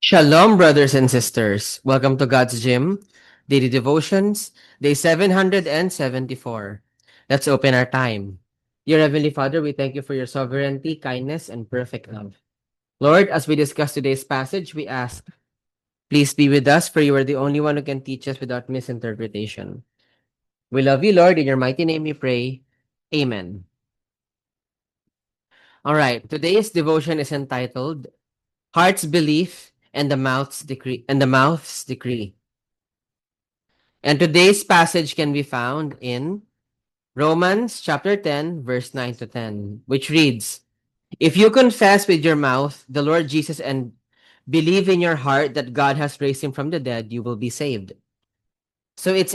Shalom, brothers and sisters. Welcome to God's Gym, Daily Devotions, Day 774. Let's open our time. Dear Heavenly Father, we thank you for your sovereignty, kindness, and perfect love. Lord, as we discuss today's passage, we ask, please be with us, for you are the only one who can teach us without misinterpretation. We love you, Lord. In your mighty name we pray. Amen. All right, today's devotion is entitled Heart's Belief and the Mouth's Decree. And today's passage can be found in Romans chapter 10, verse 9 to 10, which reads, If you confess with your mouth the Lord Jesus and believe in your heart that God has raised him from the dead, you will be saved. So this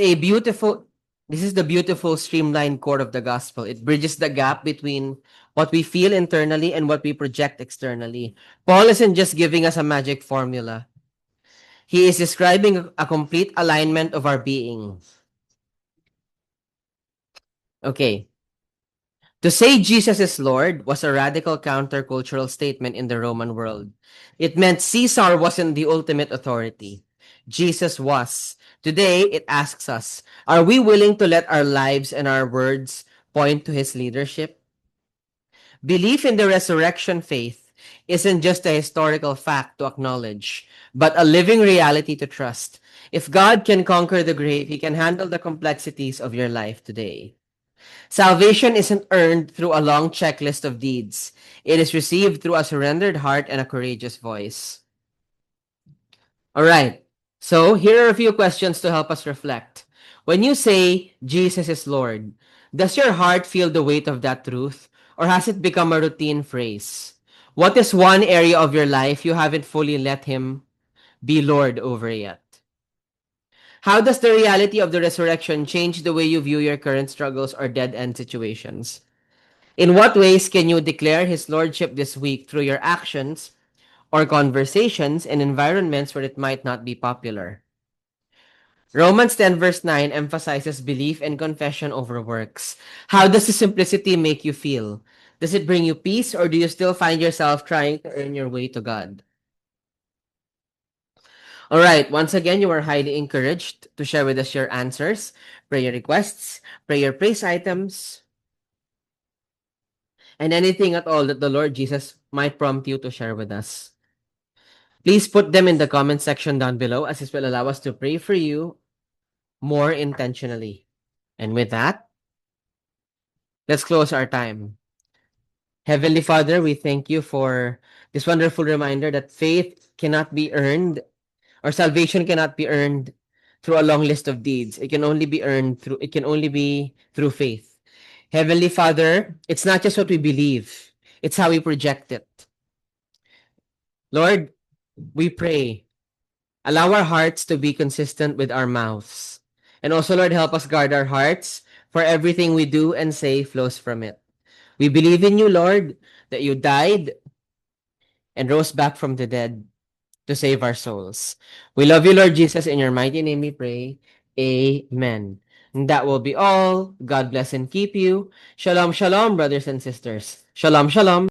is the beautiful streamlined core of the gospel. It bridges the gap between what we feel internally and what we project externally. Paul isn't just giving us a magic formula. He is describing a complete alignment of our being. Okay. To say Jesus is Lord was a radical countercultural statement in the Roman world. It meant Caesar wasn't the ultimate authority. Jesus was. Today, it asks us, are we willing to let our lives and our words point to his leadership? Belief in the resurrection faith isn't just a historical fact to acknowledge, but a living reality to trust. If God can conquer the grave, he can handle the complexities of your life today. Salvation isn't earned through a long checklist of deeds. It is received through a surrendered heart and a courageous voice. All right. So here are a few questions to help us reflect. When you say Jesus is Lord, does your heart feel the weight of that truth, or has it become a routine phrase? What is one area of your life you haven't fully let him be Lord over yet? How does the reality of the resurrection change the way you view your current struggles or dead-end situations? In what ways can you declare his lordship this week through your actions or conversations in environments where it might not be popular? Romans 10 verse 9 emphasizes belief and confession over works. How does the simplicity make you feel? Does it bring you peace, or do you still find yourself trying to earn your way to God? All right, once again, you are highly encouraged to share with us your answers, prayer requests, prayer praise items, and anything at all that the Lord Jesus might prompt you to share with us. Please put them in the comment section down below, as this will allow us to pray for you more intentionally. And with that, let's close our time. Heavenly Father, we thank you for this wonderful reminder that faith cannot be earned, or salvation cannot be earned through a long list of deeds. It can only be through faith. Heavenly Father, it's not just what we believe, it's how we project it. Lord, we pray, allow our hearts to be consistent with our mouths. And also, Lord, help us guard our hearts, for everything we do and say flows from it. We believe in you, Lord, that you died and rose back from the dead to save our souls. We love you, Lord Jesus. In your mighty name we pray. Amen. And that will be all. God bless and keep you. Shalom, shalom, brothers and sisters. Shalom, shalom.